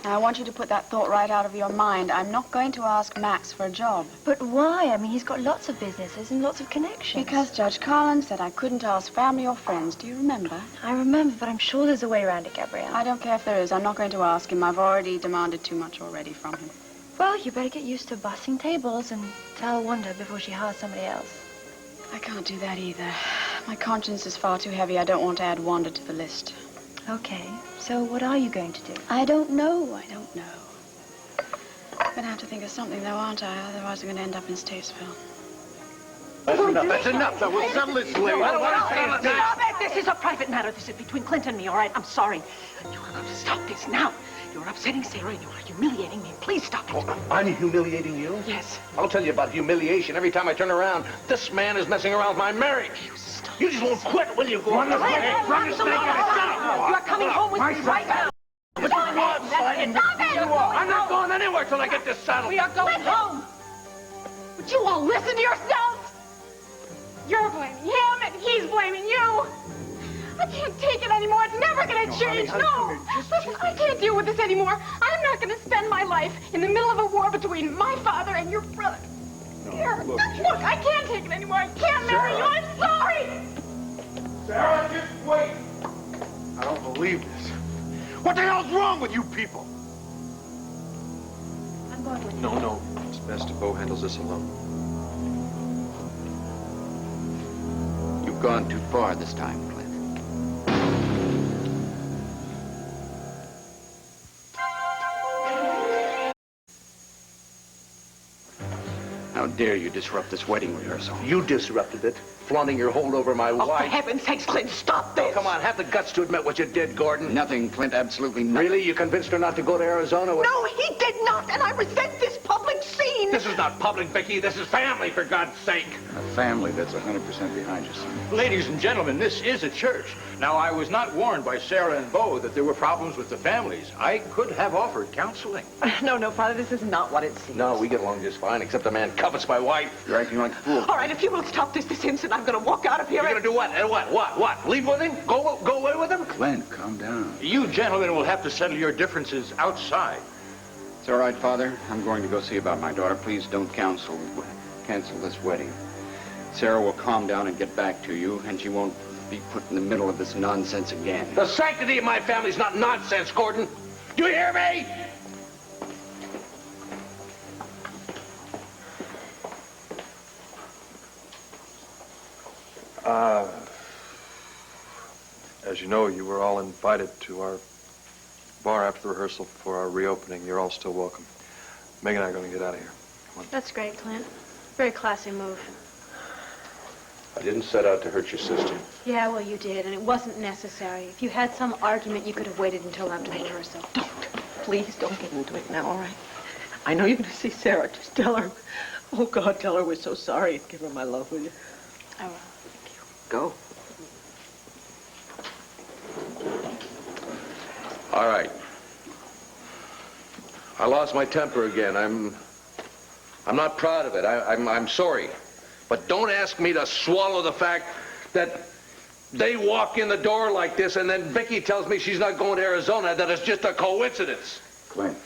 Now, I want you to put that thought right out of your mind. I'm not going to ask Max for a job. But why? I mean, he's got lots of businesses and lots of connections. Because Judge Collins said I couldn't ask family or friends. Do you remember? I remember, but I'm sure there's a way around it, Gabrielle. I don't care if there is. I'm not going to ask him. I've already demanded too much already from him. Well, you better get used to bussing tables and tell Wanda before she hires somebody else. I can't do that either. My conscience is far too heavy. I don't want to add Wanda to the list. Okay, so what are you going to do? I don't know. I don't know. I'm going to have to think of something, though, aren't I? Otherwise, I'm going to end up in Statesville. That's enough. That's enough. Now, we'll settle this later. Stop it! This is a private matter. This is between Clint and me, all right? I'm sorry. You're going to stop this now. You're upsetting Sarah and you're humiliating me. Please stop it. Oh, I'm humiliating you? Yes. I'll tell you about humiliation every time I turn around. This man is messing around with my marriage. You just won't quit, will you? Go on. You're coming home with me right now. But you want, son. I'm not going anywhere till I get this settled. We are going home. Would you all listen to yourselves? You're blaming him and he's blaming you. I can't take it anymore. It's never going to change. No. Listen, I can't deal with this anymore. I'm not going to spend my life in the middle of a war between my father and your brother. Here, look, I can't take it anymore. I can't marry you. I'm sorry. Sarah, just wait. I don't believe this. What the hell's wrong with you people? I'm going with you. No. It's best if Bo handles this alone. You've gone too far this time, Clint. How dare you disrupt this wedding rehearsal? You disrupted it, flaunting your hold over my Oh, wife. for heaven's sakes, Clint, stop this. Oh, come on, have the guts to admit what you did, Gordon. Nothing, Clint, absolutely nothing. Really? You convinced her not to go to Arizona with... No, he did not, and I resent this public scene. This is not public, Vicky. This is family, for God's sake. A family that's 100% behind you, son. Ladies and gentlemen, this is a church. Now, I was not warned by Sarah and Bo that there were problems with the families. I could have offered counseling. No, Father, this is not what it seems. No, we get along just fine, except the man covets my wife. You're acting like a fool. All right, if you will stop this instant, I'm going to walk out of here. You're going to do what? What? Leave with him? Go away with him? Clint, calm down. You gentlemen will have to settle your differences outside. It's all right, Father. I'm going to go see about my daughter. Please don't cancel this wedding. Sarah will calm down and get back to you, and she won't be put in the middle of this nonsense again. The sanctity of my family's not nonsense, Gordon. Do you hear me? As you know, you were all invited to our bar after the rehearsal for our reopening. You're all still welcome. Meg and I are going to get out of here. Come on. That's great, Clint. Very classy move. I didn't set out to hurt your sister. Yeah, well, you did, and it wasn't necessary. If you had some argument, you could have waited until after the rehearsal. Please don't get into it now, all right? I know you're going to see Sarah. Just tell her. Oh, God, tell her we're so sorry. Give her my love, will you? I will. Thank you. Go. All right. I lost my temper again. I'm not proud of it. I'm sorry. But don't ask me to swallow the fact that they walk in the door like this and then Vicky tells me she's not going to Arizona, that it's just a coincidence. Clint,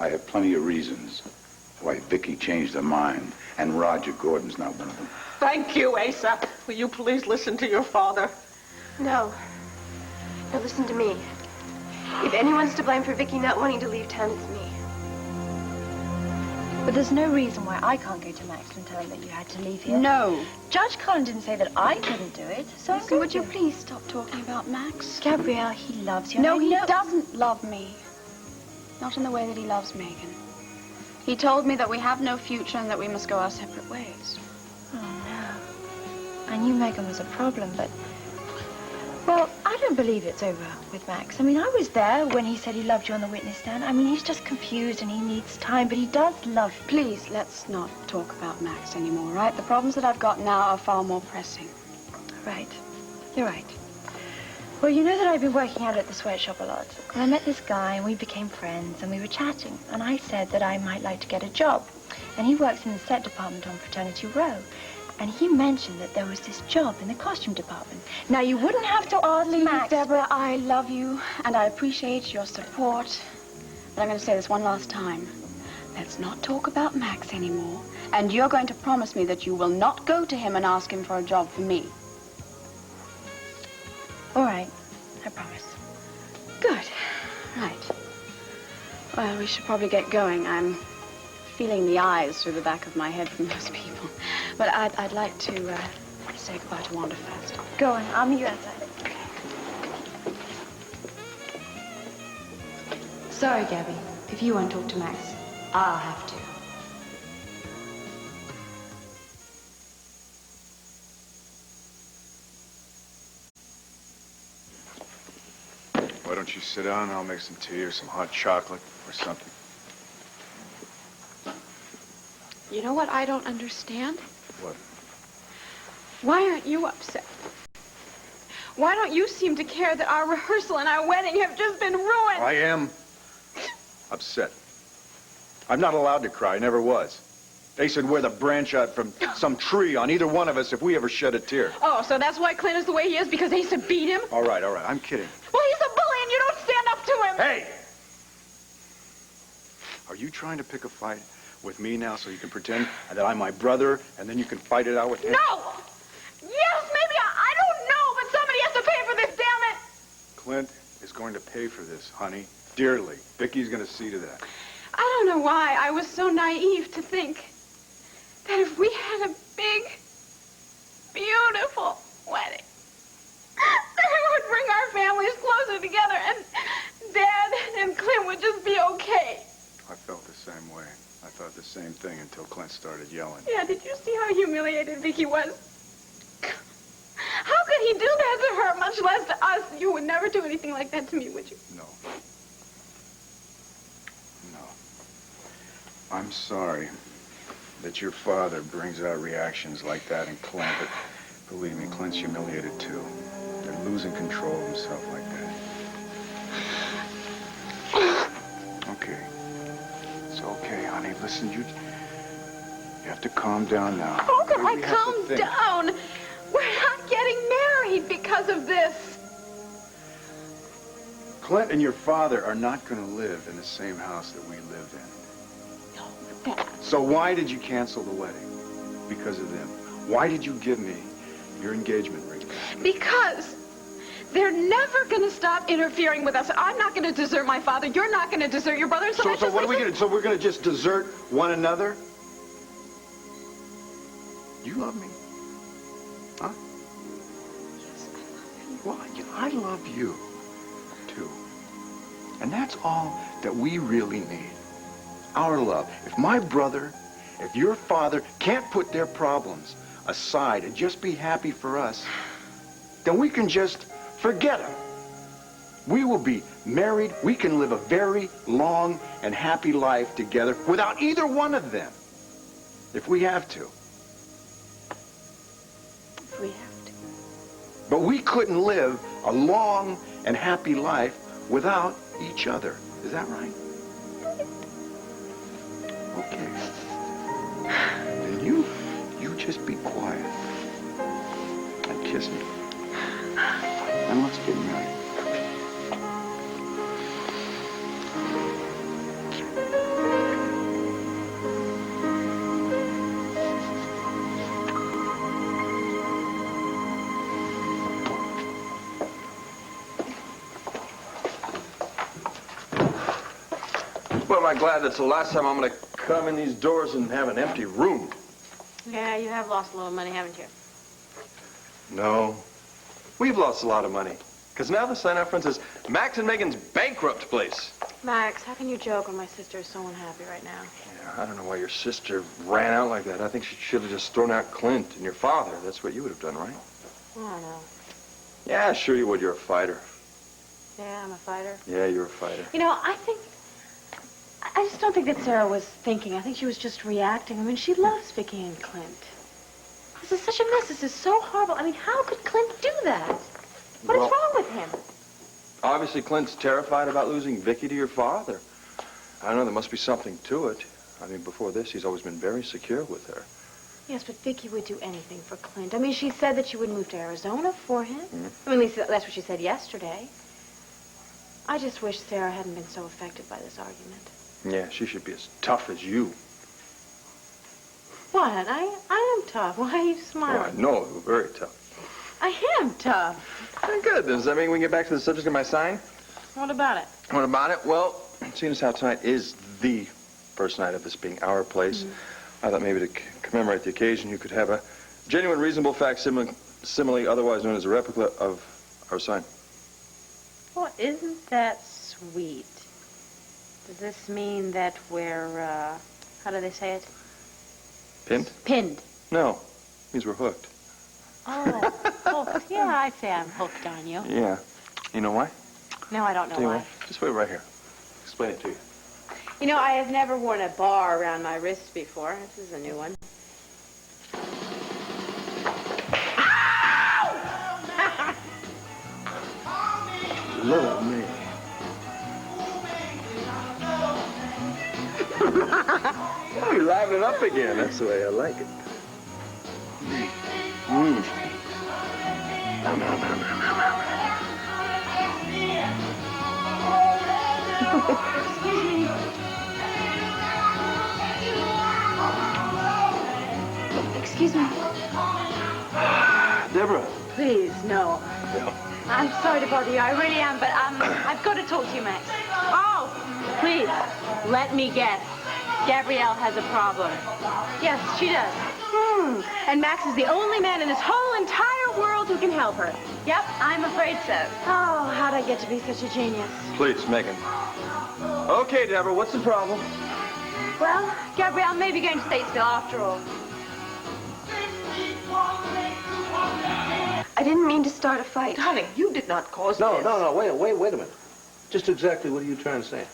I have plenty of reasons why Vicky changed her mind, and Roger Gordon's not one of them. Thank you, Asa. Will you please listen to your father? No. Now listen to me. If anyone's to blame for Vicky not wanting to leave town, it's me. But there's no reason why I can't go to Max and tell him that you had to leave here. No. Judge Collins didn't say that I couldn't do it, so Listen, would you please stop talking about Max? Gabrielle, he loves you. No, he doesn't love me. Not in the way that he loves Megan. He told me that we have no future and that we must go our separate ways. Oh, no. I knew Megan was a problem, but... Well, I don't believe it's over with Max. I mean, I was there when he said he loved you on the witness stand. I mean, he's just confused and he needs time, but he does love you. Please, let's not talk about Max anymore, right? The problems that I've got now are far more pressing. Right. You're right. Well, you know that I've been working out at the sweatshop a lot. And I met this guy and we became friends and we were chatting. And I said that I might like to get a job. And he works in the set department on Fraternity Row. And he mentioned that there was this job in the costume department. Now, you wouldn't have to ask Max. Deborah, I love you, and I appreciate your support. But I'm going to say this one last time. Let's not talk about Max anymore. And you're going to promise me that you will not go to him and ask him for a job for me. All right. I promise. Good. Right. Well, we should probably get going. I'm feeling the eyes through the back of my head from those people. But I'd like to say goodbye to Wanda first. Go on. I'll meet you outside. Sorry, Gabby. If you want to talk to Max, I'll have to. Why don't you sit down? I'll make some tea or some hot chocolate or something. You know what I don't understand? What? Why aren't you upset? Why don't you seem to care that our rehearsal and our wedding have just been ruined? I am upset. I'm not allowed to cry, never was. They said wear the branch out from some tree on either one of us if we ever shed a tear. Oh, so that's why Clint is the way he is, because Asa beat him? All right, I'm kidding. Well, he's a bully and you don't stand up to him! Hey! Are you trying to pick a fight with me now so you can pretend that I'm my brother and then you can fight it out with him? No! Yes, maybe, I don't know, but somebody has to pay for this, damn it! Clint is going to pay for this, honey, dearly. Vicky's going to see to that. I don't know why I was so naive to think that if we had a big, beautiful wedding, that it would bring our families closer together and Dad and Clint would just be okay. I felt the same way. I thought the same thing until Clint started yelling. Yeah, did you see how humiliated Vicky was? How could he do that to her, much less to us? You would never do anything like that to me, would you? No. I'm sorry that your father brings out reactions like that in Clint, but believe me, Clint's humiliated too. They're losing control of himself like that. Okay. It's okay, honey. Listen, you have to calm down now. How can I calm down? We're not getting married because of this. Clint and your father are not going to live in the same house that we lived in. So why did you cancel the wedding? Because of them. Why did you give me your engagement ring? Because they're never going to stop interfering with us. I'm not going to desert my father. You're not going to desert your brother. So what are we going to do? So we're going to just desert one another? You love me? Huh? Yes, I love you. Well, I love you, too. And that's all that we really need. Our love. If my brother, if your father can't put their problems aside and just be happy for us, then we can just forget them. We will be married. We can live a very long and happy life together without either one of them, if we have to. If we have to. But we couldn't live a long and happy life without each other. Is that right? Okay. Then you just be quiet and kiss me. And let's get married. Well, am I glad that's the last time I'm going to come in these doors and have an empty room. Yeah, you have lost a little money, haven't you? No. We've lost a lot of money. Because now the sign out front says, Max and Megan's bankrupt place. Max, how can you joke when my sister is so unhappy right now? Yeah, I don't know why your sister ran out like that. I think she should have just thrown out Clint and your father. That's what you would have done, right? I don't know. Yeah, sure you would. You're a fighter. Yeah, I'm a fighter. Yeah, you're a fighter. You know, I just don't think that Sarah was thinking. I think she was just reacting. I mean, she loves Vicky and Clint. This is such a mess. This is so horrible. I mean, how could Clint do that? What is wrong with him? Obviously, Clint's terrified about losing Vicky to your father. I don't know, there must be something to it. I mean, before this, he's always been very secure with her. Yes, but Vicky would do anything for Clint. I mean, she said that she would move to Arizona for him. I mean, at least that's what she said yesterday. I just wish Sarah hadn't been so affected by this argument. Yeah, she should be as tough as you. What? I am tough. Why are you smiling? Oh, I know, you're very tough. I am tough. Very good. Does that mean we can get back to the subject of my sign? What about it? What about it? Well, seeing as how tonight is the first night of this being our place, I thought maybe to commemorate the occasion, you could have a genuine, reasonable facsimile, otherwise known as a replica of our sign. Well, isn't that sweet? Does this mean that we're, how do they say it? Pinned? Pinned. No. It means we're hooked. Oh, hooked. Yeah, I'd say I'm hooked on you. Yeah. You know why? No, I don't know why. Just wait right here. Explain it to you. You know, I have never worn a bar around my wrist before. This is a new one. Love me. Oh, you're livening up again. That's the way I like it. Excuse me. Deborah. Please, no. No. I'm sorry to bother you. I really am, but I've got to talk to you, Max. Oh, please, let me guess. Gabrielle has a problem. Yes, she does. And Max is the only man in this whole entire world who can help her. Yep, I'm afraid so. Oh, how'd I get to be such a genius? Please, Megan. Okay, Deborah, what's the problem? Well, Gabrielle may be going to Statesville after all. I didn't mean to start a fight. Darling, you did not cause No, this. no, wait a minute. Just exactly what are you trying to say?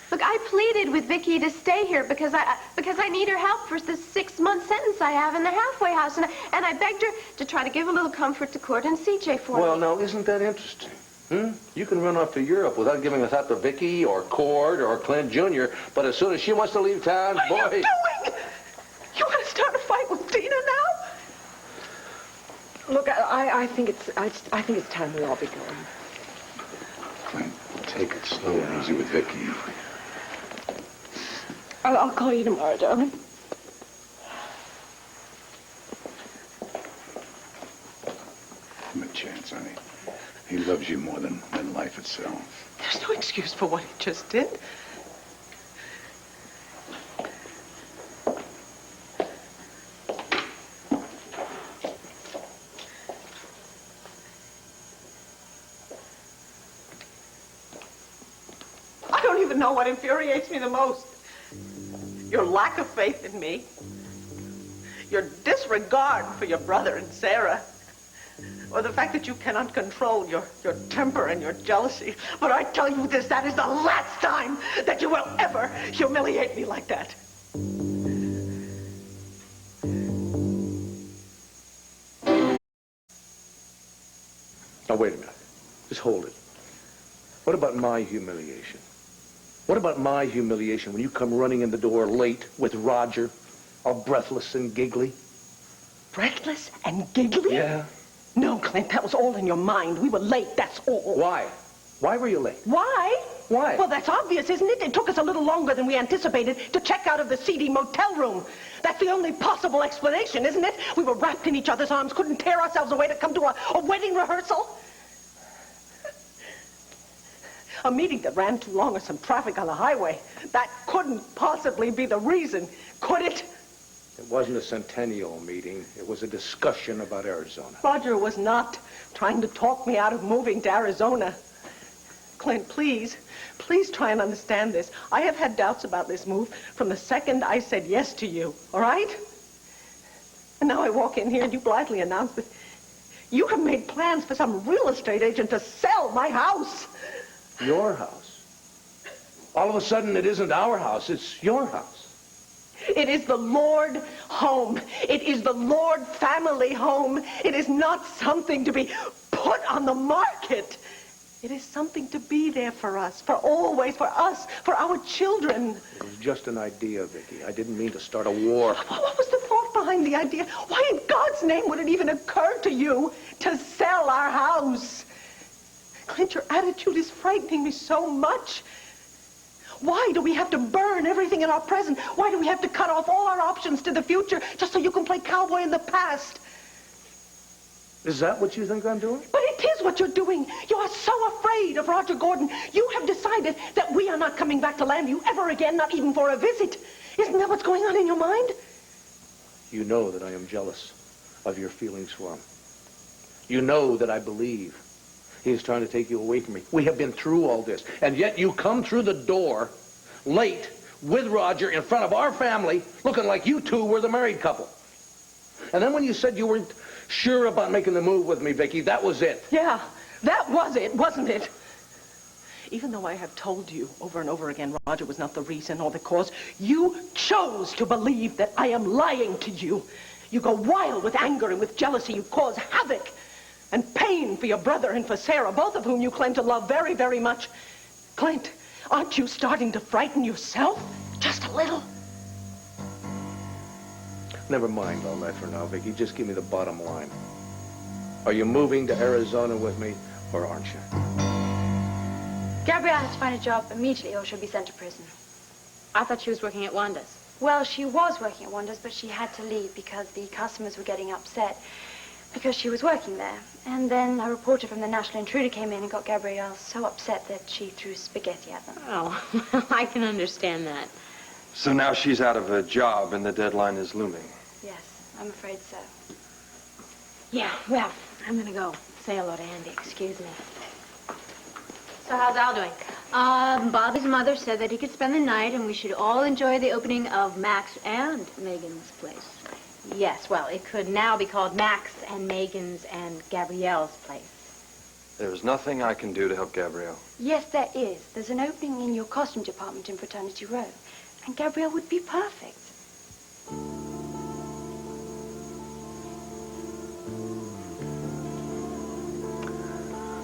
Look, I pleaded with Vicky to stay here because I need her help for this 6-month sentence I have in the halfway house, and I begged her to try to give a little comfort to Court and CJ for me. Well, now, isn't that interesting? You can run off to Europe without giving a thought to Vicky or Cord or Clint Jr., but as soon as she wants to leave town, What boy... are you doing? You want to start a fight with Tina now? Look, I think it's time we all be going. Clint, take it slow and easy with Vicky. I'll call you tomorrow, darling. Give him a chance, honey. He loves you more than life itself. There's no excuse for what he just did. I don't even know what infuriates me the most. Your lack of faith in me. Your disregard for your brother and Sarah. Or the fact that you cannot control your temper and your jealousy. But I tell you this, that is the last time that you will ever humiliate me like that. Now, wait a minute. Just hold it. What about my humiliation? What about my humiliation when you come running in the door late with Roger, all breathless and giggly? Breathless and giggly? Yeah. No, Clint, that was all in your mind. We were late, that's all. Why? Why were you late? Why? Why? Well, that's obvious, isn't it? It took us a little longer than we anticipated to check out of the seedy motel room. That's the only possible explanation, isn't it? We were wrapped in each other's arms, couldn't tear ourselves away to come to a wedding rehearsal. A meeting that ran too long or some traffic on the highway. That couldn't possibly be the reason, could it? It wasn't a centennial meeting. It was a discussion about Arizona. Roger was not trying to talk me out of moving to Arizona. Clint, please try and understand this. I have had doubts about this move from the second I said yes to you, all right? And now I walk in here and you blithely announce that you have made plans for some real estate agent to sell my house. Your house? All of a sudden, it isn't our house, it's your house. It is the Lord home. It is the Lord family home. It is not something to be put on the market. It is something to be there for us, for always, for us, for our children. It was just an idea, Vicky. I didn't mean to start a war. What was the thought behind the idea? Why in God's name would it even occur to you to sell our house? Clint, your attitude is frightening me so much. Why do we have to burn everything in our present? Why do we have to cut off all our options to the future just so you can play cowboy in the past? Is that what you think I'm doing? But it is what you're doing. You are so afraid of Roger Gordon. You have decided that we are not coming back to Lambview ever again, not even for a visit. Isn't that what's going on in your mind? You know that I am jealous of your feelings for him. You know that I believe he is trying to take you away from me. We have been through all this, and yet you come through the door late with Roger in front of our family, looking like you two were the married couple. And then when you said you weren't sure about making the move with me, Vicki, that was it. Yeah, that was it, wasn't it? Even though I have told you over and over again Roger was not the reason or the cause, you chose to believe that I am lying to you. You go wild with anger and with jealousy. You cause havoc and pain for your brother and for Sarah, both of whom you claim to love very, very much. Clint, aren't you starting to frighten yourself? Just a little? Never mind all that for now, Vicki. Just give me the bottom line. Are you moving to Arizona with me, or aren't you? Gabrielle has to find a job immediately or she'll be sent to prison. I thought she was working at Wanda's. Well, she was working at Wanda's, but she had to leave because the customers were getting upset because she was working there. And then a reporter from the National Intruder came in and got Gabrielle so upset that she threw spaghetti at them. Oh, well, I can understand that. So now she's out of a job and the deadline is looming. Yes, I'm afraid so. Yeah, well, I'm gonna go say hello to Andy. Excuse me. So how's Al doing? Bobby's mother said that he could spend the night and we should all enjoy the opening of Max and Megan's place. Yes, well, it could now be called Max and Megan's and Gabrielle's place. There's nothing I can do to help Gabrielle. Yes, there is. There's an opening in your costume department in Fraternity Row. And Gabrielle would be perfect.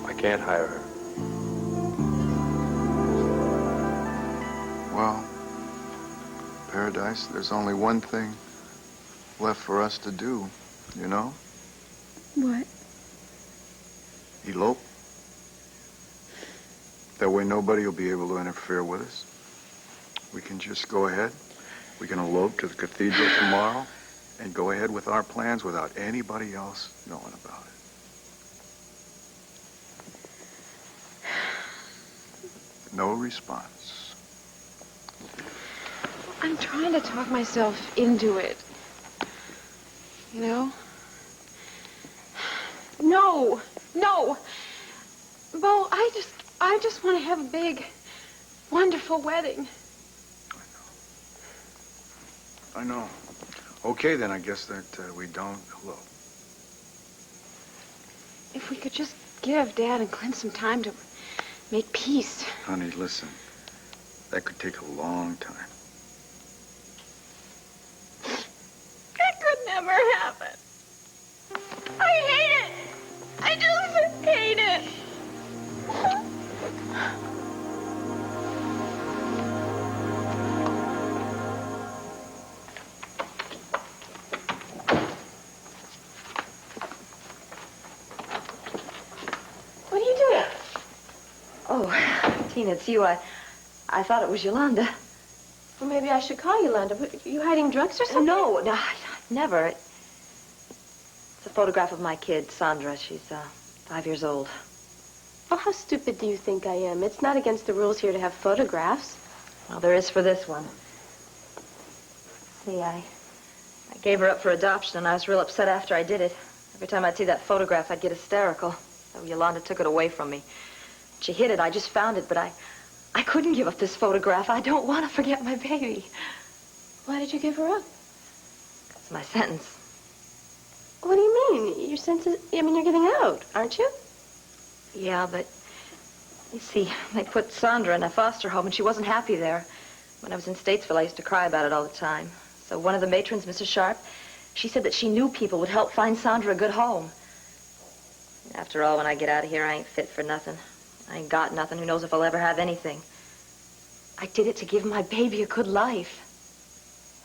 I can't hire her. Well, Paradise, there's only one thing left for us to do, you know? What? Elope. That way nobody will be able to interfere with us. We can just go ahead. We can elope to the cathedral tomorrow and go ahead with our plans without anybody else knowing about it. No response. I'm trying to talk myself into it. You know? No. Bo, I just want to have a big, wonderful wedding. I know. Okay, then I guess that we don't elope. If we could just give Dad and Clint some time to make peace. Honey, listen. That could take a long time. That could never happen. I hate it. I just hate it. What are you doing? Oh, Tina, it's you. I thought it was Yolanda. Well, maybe I should call Yolanda. Are you hiding drugs or something? No, never. It's a photograph of my kid, Sandra. She's 5 years old. Oh, how stupid do you think I am? It's not against the rules here to have photographs. Well, there is for this one. See, I gave her up for adoption, and I was real upset after I did it. Every time I'd see that photograph, I'd get hysterical. So Yolanda took it away from me. She hid it. I just found it, but I couldn't give up this photograph. I don't want to forget my baby. Why did you give her up? It's my sentence. What do you mean? Your sentence, you're getting out, aren't you? Yeah, but you see, they put Sandra in a foster home, and she wasn't happy there. When I was in Statesville, I used to cry about it all the time. So one of the matrons, Mrs. Sharp, she said that she knew people would help find Sandra a good home. After all, when I get out of here, I ain't fit for nothing. I ain't got nothing. Who knows if I'll ever have anything. I did it to give my baby a good life.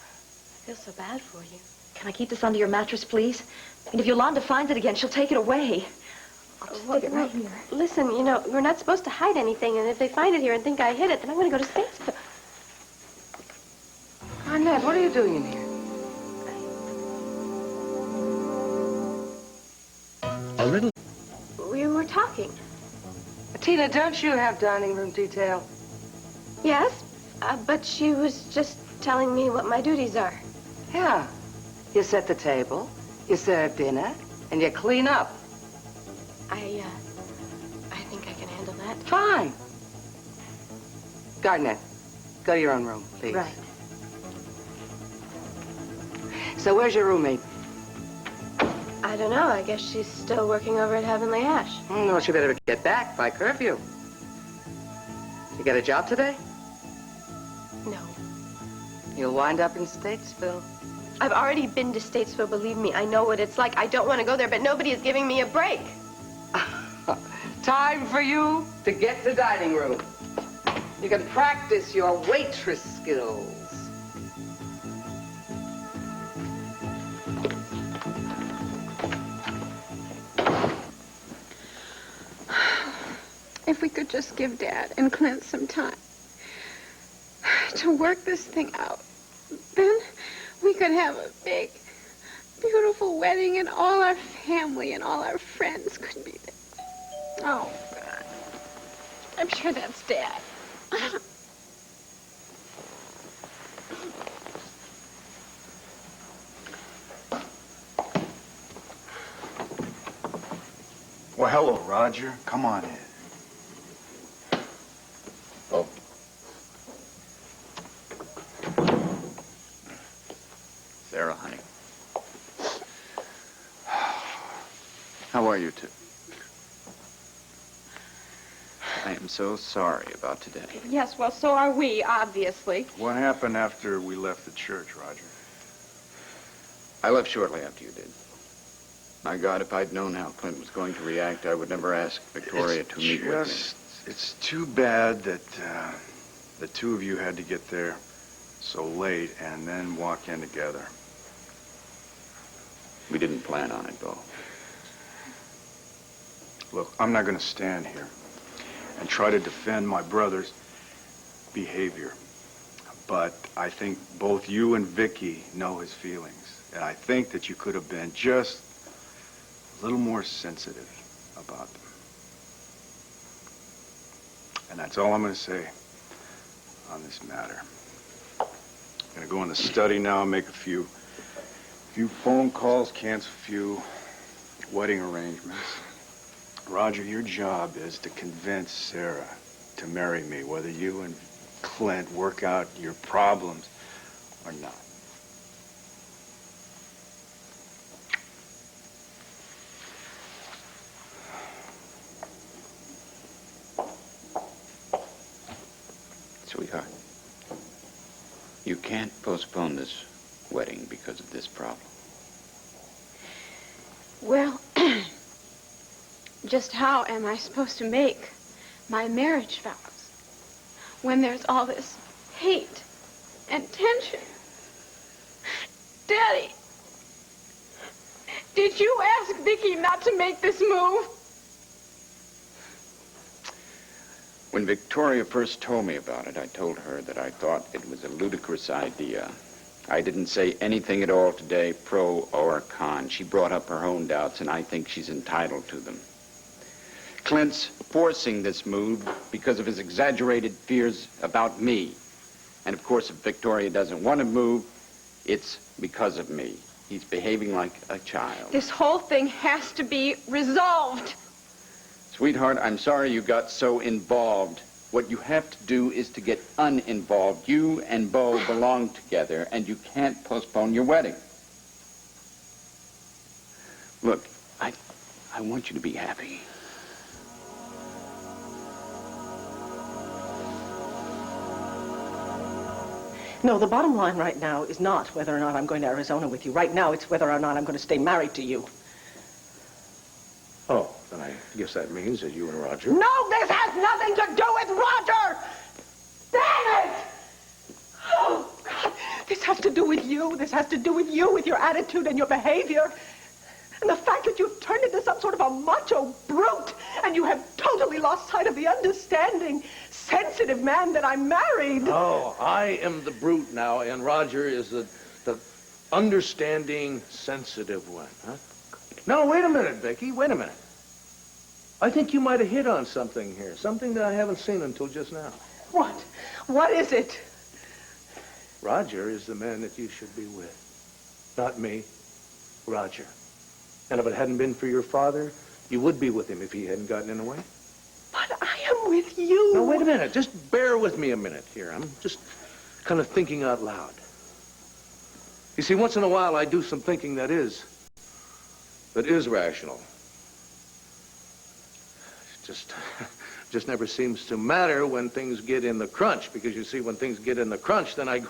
I feel so bad for you. Can I keep this under your mattress, please? And if Yolanda finds it again, she'll take it away. I'll just stick it right here. Listen, you know, we're not supposed to hide anything, and if they find it here and think I hid it, then I'm going to go to Statesville. Annette, what are you doing in here? A little. We were talking. Tina, don't you have dining room detail? Yes, but she was just telling me what my duties are. Yeah. You set the table, you serve dinner, and you clean up. I think I can handle that. Fine. Gardner, go to your own room, please. Right. So where's your roommate? I don't know. I guess she's still working over at Heavenly Ash. Well, she better get back by curfew. You get a job today? No. You'll wind up in Statesville. I've already been to Statesville, believe me. I know what it's like. I don't want to go there, but nobody is giving me a break. Time for you to get to dining room. You can practice your waitress skills. If we could just give Dad and Clint some time to work this thing out, then we could have a big, beautiful wedding and all our family and all our friends could be there. Oh, God. I'm sure that's Dad. Well, hello, Roger. Come on in. Oh. Sarah, honey. How are you two? I am so sorry about today. Yes, well, so are we, obviously. What happened after we left the church, Roger? I left shortly after you did. My God, if I'd known how Clint was going to react, I would never ask Victoria to meet with me. It's too bad that the two of you had to get there so late and then walk in together. We didn't plan on it, Bo. Look, I'm not going to stand here and try to defend my brother's behavior. But I think both you and Vicky know his feelings. And I think that you could have been just a little more sensitive about them. And that's all I'm going to say on this matter. I'm going to go in the study now and make a few phone calls, cancel a few wedding arrangements. Roger, your job is to convince Sarah to marry me, whether you and Clint work out your problems or not. Sweetheart, you can't postpone this wedding because of this problem. Well, just how am I supposed to make my marriage vows when there's all this hate and tension? Daddy, did you ask Vicky not to make this move? When Victoria first told me about it, I told her that I thought it was a ludicrous idea. I didn't say anything at all today, pro or con. She brought up her own doubts, and I think she's entitled to them. Clint's forcing this move because of his exaggerated fears about me. And of course, if Victoria doesn't want to move, it's because of me. He's behaving like a child. This whole thing has to be resolved. Sweetheart, I'm sorry you got so involved. What you have to do is to get uninvolved. You and Bo belong together, and you can't postpone your wedding. Look, I want you to be happy. No, the bottom line right now is not whether or not I'm going to Arizona with you. Right now, it's whether or not I'm going to stay married to you. Oh, then I guess that means that you and Roger... No, this has nothing to do with Roger! Damn it! Oh, God. This has to do with you. This has to do with you, with your attitude and your behavior. And the fact like it, you've turned into some sort of a macho brute, and you have totally lost sight of the understanding, sensitive man that I married. Oh, I am the brute now, and Roger is the understanding, sensitive one, huh? No, wait a minute, Vicky, wait a minute. I think you might have hit on something here, something that I haven't seen until just now. What? What is it? Roger is the man that you should be with. Not me, Roger. And if it hadn't been for your father, you would be with him if he hadn't gotten in the way. But I am with you. No, wait a minute. Just bear with me a minute here. I'm just kind of thinking out loud. You see, once in a while I do some thinking that is rational. Just never seems to matter when things get in the crunch, because you see, when things get in the crunch, then I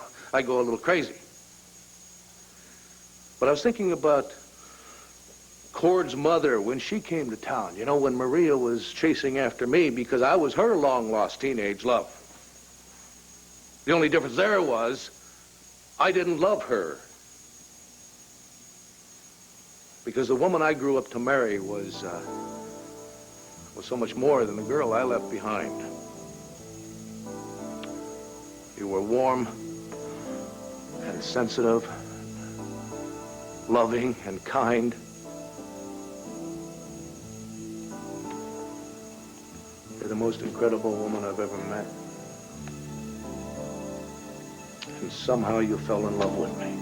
go a little crazy. But I was thinking about Cord's mother when she came to town, you know, when Maria was chasing after me because I was her long-lost teenage love. The only difference there was I didn't love her, because the woman I grew up to marry was so much more than the girl I left behind. You were warm and sensitive, loving and kind. You're the most incredible woman I've ever met. And somehow you fell in love with me.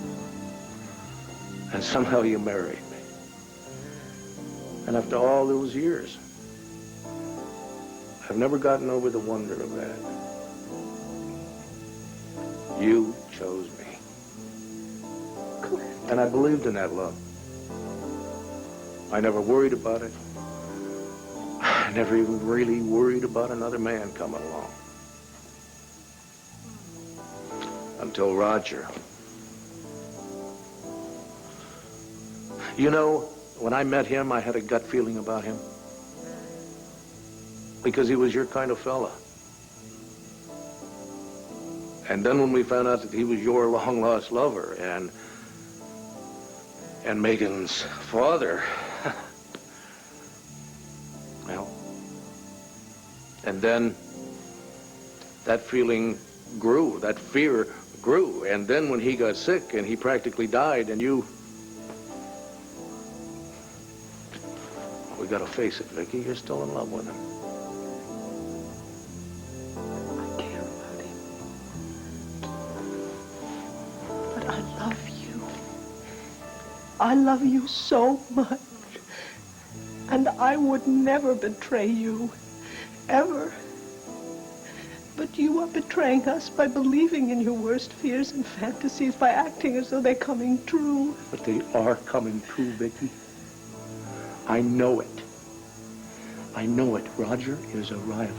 And somehow you married me. And after all those years, I've never gotten over the wonder of that. You chose me. And I believed in that love. I never worried about it. I never even really worried about another man coming along. Until Roger. You know, when I met him, I had a gut feeling about him. Because he was your kind of fella. And then when we found out that he was your long-lost lover and Megan's father, well, and then that feeling grew, that fear grew. And then when he got sick and he practically died, and we gotta face it, Vicky, you're still in love with him. I love you so much. And I would never betray you, ever. But you are betraying us by believing in your worst fears and fantasies, by acting as though they're coming true. But they are coming true, Vicky. I know it. I know it. Roger is a rival.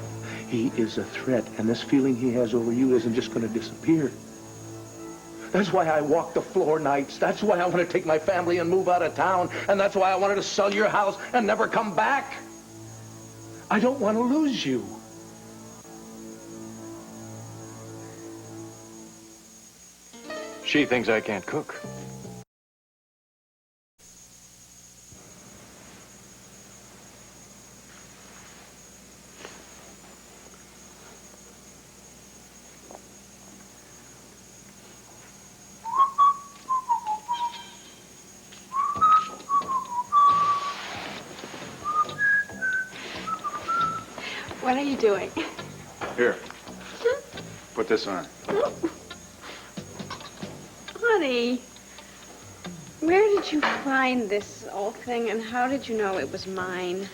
He is a threat, and this feeling he has over you isn't just going to disappear. That's why I walk the floor nights. That's why I want to take my family and move out of town. And that's why I wanted to sell your house and never come back. I don't want to lose you. She thinks I can't cook. What are you doing? Here. Put this on. Honey, where did you find this old thing, and how did you know it was mine?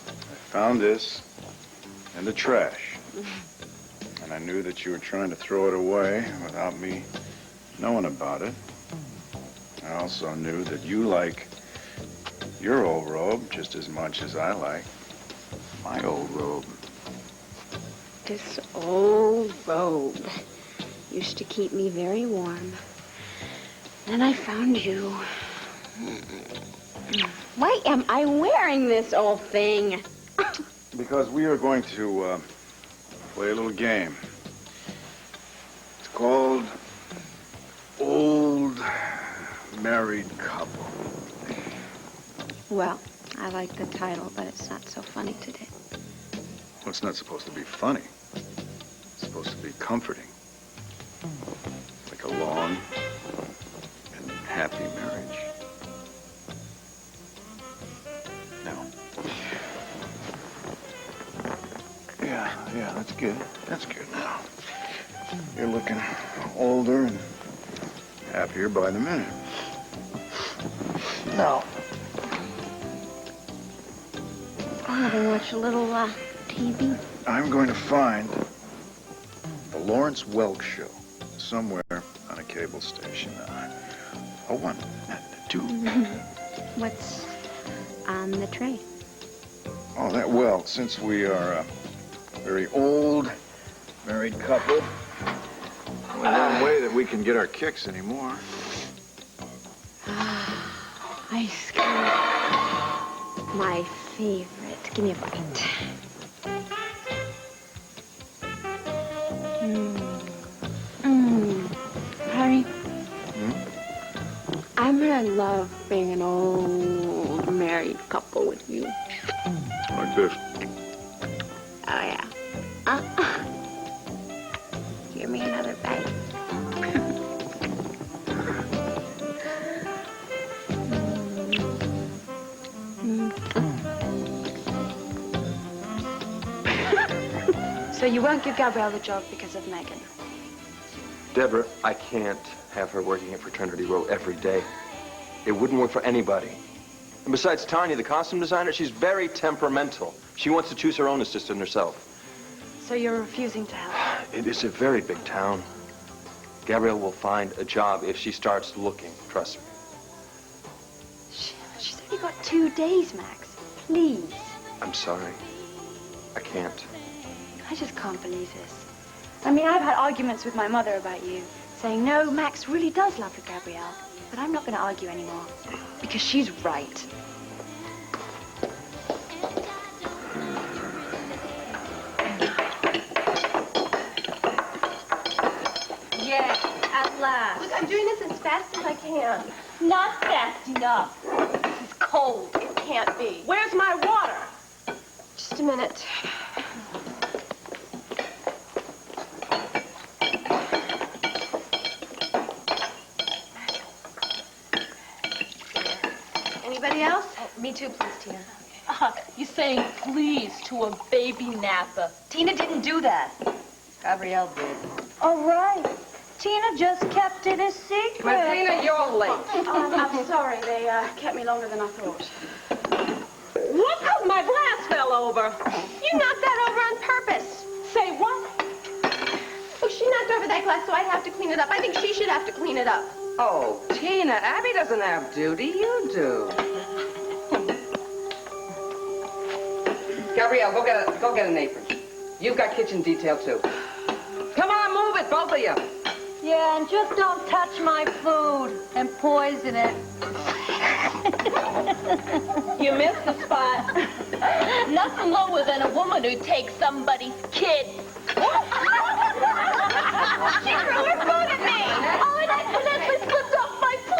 I found this in the trash. And I knew that you were trying to throw it away without me knowing about it. I also knew that you like your old robe just as much as I like my old robe. This old robe used to keep me very warm. Then I found you. Why am I wearing this old thing? Because we are going to play a little game. It's called Old Married Couple. Well, I like the title, but it's not so funny today. Well, it's not supposed to be funny. It's supposed to be comforting. Like a long and happy marriage. Now. Yeah, that's good. That's good now. You're looking older and happier by the minute. Now. I'm gonna watch a little TV. I'm going to find the Lawrence Welk Show somewhere on a cable station. One, two. What's on the tray? Oh, well, since we are a very old married couple, only one way that we can get our kicks anymore. Ice cream. My favorite. Give me a bite. Harry, I really love being an old married couple with you. Like this. Oh, yeah. Give me another bite. So you won't give Gabrielle the job because of Megan? Deborah, I can't have her working at Fraternity Row every day. It wouldn't work for anybody. And besides Tanya, the costume designer, she's very temperamental. She wants to choose her own assistant herself. So you're refusing to help? It is a very big town. Gabrielle will find a job if she starts looking, trust me. She's only got 2 days, Max. Please. I'm sorry. I can't. I just can't believe this. I mean, I've had arguments with my mother about you, saying, no, Max really does love Gabrielle. But I'm not going to argue anymore, because she's right. Yes, at last. Look, I'm doing this as fast as I can. Not fast enough. This is cold. It can't be. Where's my water? Just a minute. Anybody else? Me too, please, Tina. You're saying please to a baby napper. Tina didn't do that. Gabrielle did. All right. Tina just kept it a secret. Martina, you're late. I'm sorry. They kept me longer than I thought. Look how my glass fell over. You knocked that over on purpose. Say what? Well, she knocked over that glass, so I'd have to clean it up. I think she should have to clean it up. Oh, Tina, Abby doesn't have duty. You do. Gabrielle, go get an apron. You've got kitchen detail, too. Come on, move it, both of you. Yeah, and just don't touch my food and poison it. You missed the spot. Nothing lower than a woman who takes somebody's kid. She threw her food at me. Oh, and I accidentally slipped off my plate.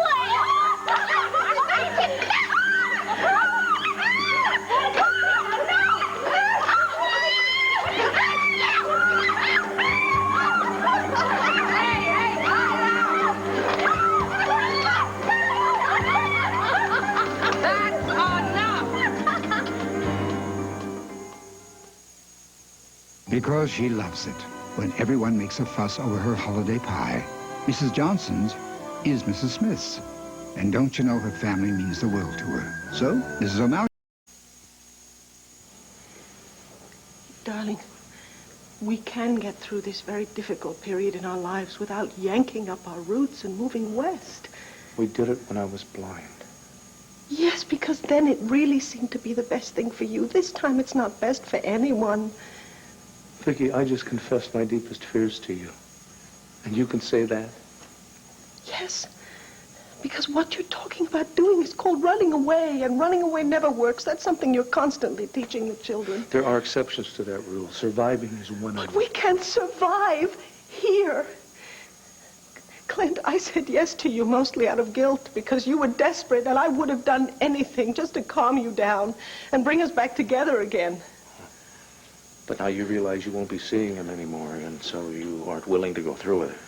Because she loves it. When everyone makes a fuss over her holiday pie, Mrs. Johnson's is Mrs. Smith's. And don't you know her family means the world to her? So, Mrs. O'Malley... Darling, we can get through this very difficult period in our lives without yanking up our roots and moving west. We did it when I was blind. Yes, because then it really seemed to be the best thing for you. This time it's not best for anyone. Vicki, I just confessed my deepest fears to you. And you can say that? Yes, because what you're talking about doing is called running away, and running away never works. That's something you're constantly teaching the children. There are exceptions to that rule. Surviving is one of But them. we can't survive here. Clint, I said yes to you mostly out of guilt because you were desperate and I would have done anything just to calm you down and bring us back together again. But now you realize you won't be seeing him anymore, and so you aren't willing to go through with it.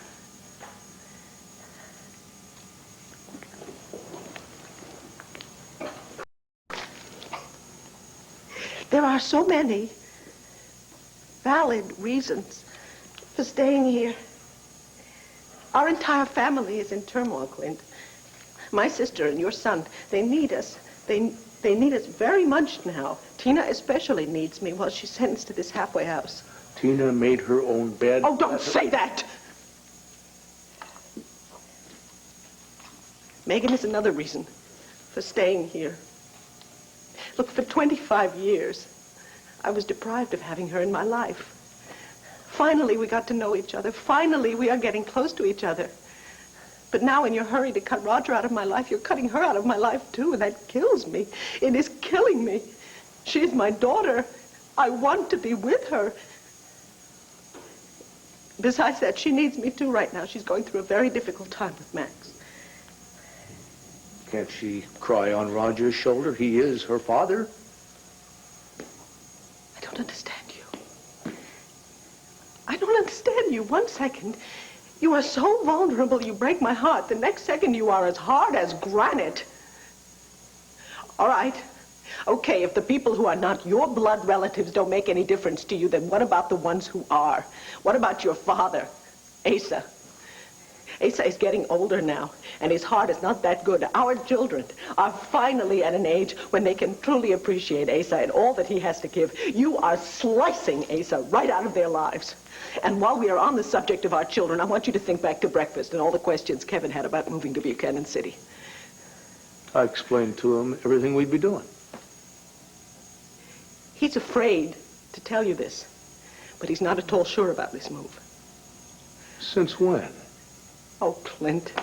There are so many valid reasons for staying here. Our entire family is in turmoil, Clint. My sister and your son, they need us. They need us very much now. Tina especially needs me while she's sentenced to this halfway house. Tina made her own bed. Oh, don't say that! Megan is another reason for staying here. Look, for 25 years, I was deprived of having her in my life. Finally, we got to know each other. Finally, we are getting close to each other. But now, in your hurry to cut Roger out of my life, you're cutting her out of my life, too, and that kills me. It is killing me. She is my daughter. I want to be with her. Besides that, she needs me, too, right now. She's going through a very difficult time with Max. Can't she cry on Roger's shoulder? He is her father. I don't understand you. I don't understand you. 1 second, you are so vulnerable, you break my heart. The next second, you are as hard as granite. All right. Okay, if the people who are not your blood relatives don't make any difference to you, then what about the ones who are? What about your father, Asa? Asa is getting older now, and his heart is not that good. Our children are finally at an age when they can truly appreciate Asa and all that he has to give. You are slicing Asa right out of their lives. And while we are on the subject of our children, I want you to think back to breakfast and all the questions Kevin had about moving to Buchanan City. I explained to him everything we'd be doing. He's afraid to tell you this, but he's not at all sure about this move. Since when? Oh, Clint.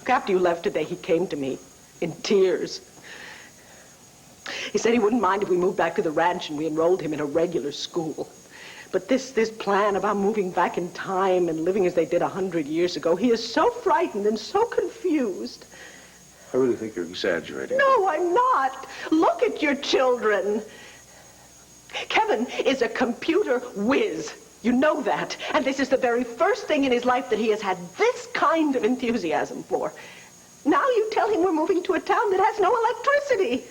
After you left today, he came to me in tears. He said he wouldn't mind if we moved back to the ranch and we enrolled him in a regular school. But this plan about moving back in time and living as they did 100 years ago, he is so frightened and so confused. I really think you're exaggerating. No, I'm not. Look at your children. Kevin is a computer whiz. You know that. And this is the very first thing in his life that he has had this kind of enthusiasm for. Now you tell him we're moving to a town that has no electricity.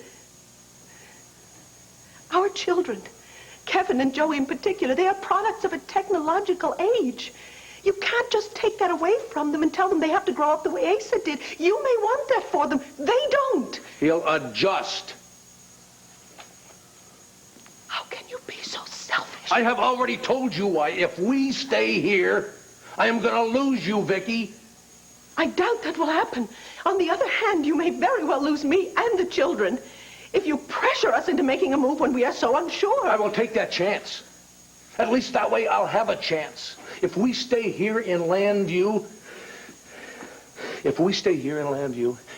Our children, Kevin and Joey in particular, they are products of a technological age. You can't just take that away from them and tell them they have to grow up the way Asa did. You may want that for them. They don't. He'll adjust. How can you be so selfish? I have already told you why. If we stay here, I am going to lose you, Vicky. I doubt that will happen. On the other hand, you may very well lose me and the children if you pressure us into making a move when we are so unsure. I will take that chance. At least that way I'll have a chance. If we stay here in Landview,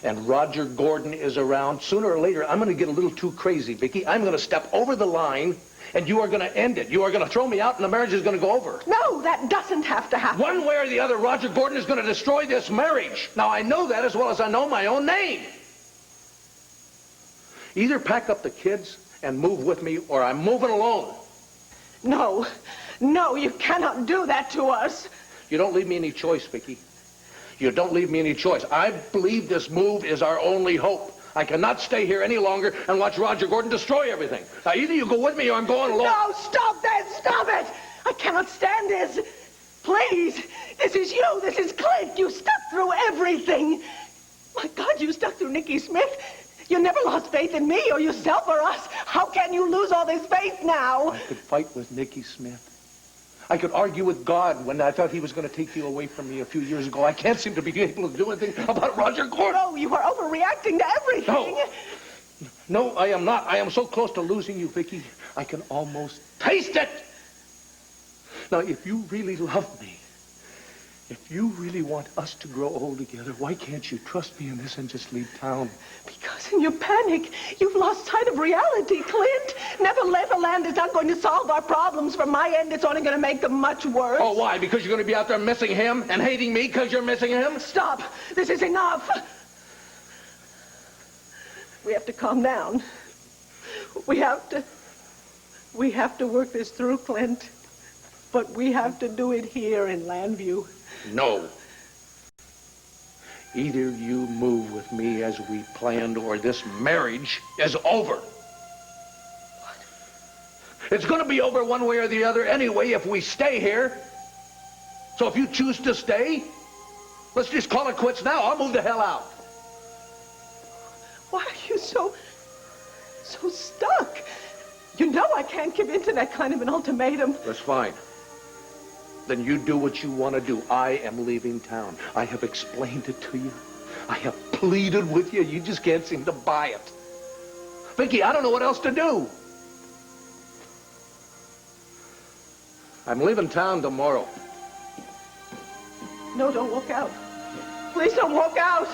and Roger Gordon is around, sooner or later I'm going to get a little too crazy, Vicky. I'm going to step over the line, and you are going to end it. You are going to throw me out, and the marriage is going to go over. No, that doesn't have to happen. One way or the other, Roger Gordon is going to destroy this marriage. Now, I know that as well as I know my own name. Either pack up the kids and move with me, or I'm moving alone. No, you cannot do that to us. You don't leave me any choice, Vicky. You don't leave me any choice. I believe this move is our only hope. I cannot stay here any longer and watch Roger Gordon destroy everything. Now, either you go with me or I'm going alone. No, stop that! Stop it! I cannot stand this. Please, this is you. This is Clint. You stuck through everything. My God, you stuck through Nicky Smith. You never lost faith in me or yourself or us. How can you lose all this faith now? I could fight with Nicky Smith. I could argue with God when I thought he was going to take you away from me a few years ago. I can't seem to be able to do anything about Roger Gordon. No, you are overreacting to everything. No, I am not. I am so close to losing you, Vicky. I can almost taste it. Now, if you really love me, If you really want us to grow old together, why can't you trust me in this and just leave town? Because in your panic, you've lost sight of reality, Clint. Neverland is not going to solve our problems. From my end, it's only going to make them much worse. Oh, why? Because you're going to be out there missing him and hating me because you're missing him? Stop. This is enough. We have to calm down. We have to work this through, Clint. But we have to do it here in Landview. No. Either you move with me as we planned or this marriage is over. What? It's going to be over one way or the other anyway if we stay here. So if you choose to stay, let's just call it quits now. I'll move the hell out. Why are you so stuck? You know I can't give in to that kind of an ultimatum. That's fine. Then you do what you want to do. I am leaving town. I have explained it to you. I have pleaded with you. You just can't seem to buy it. Vicky, I don't know what else to do. I'm leaving town tomorrow. No, don't walk out. Please don't walk out.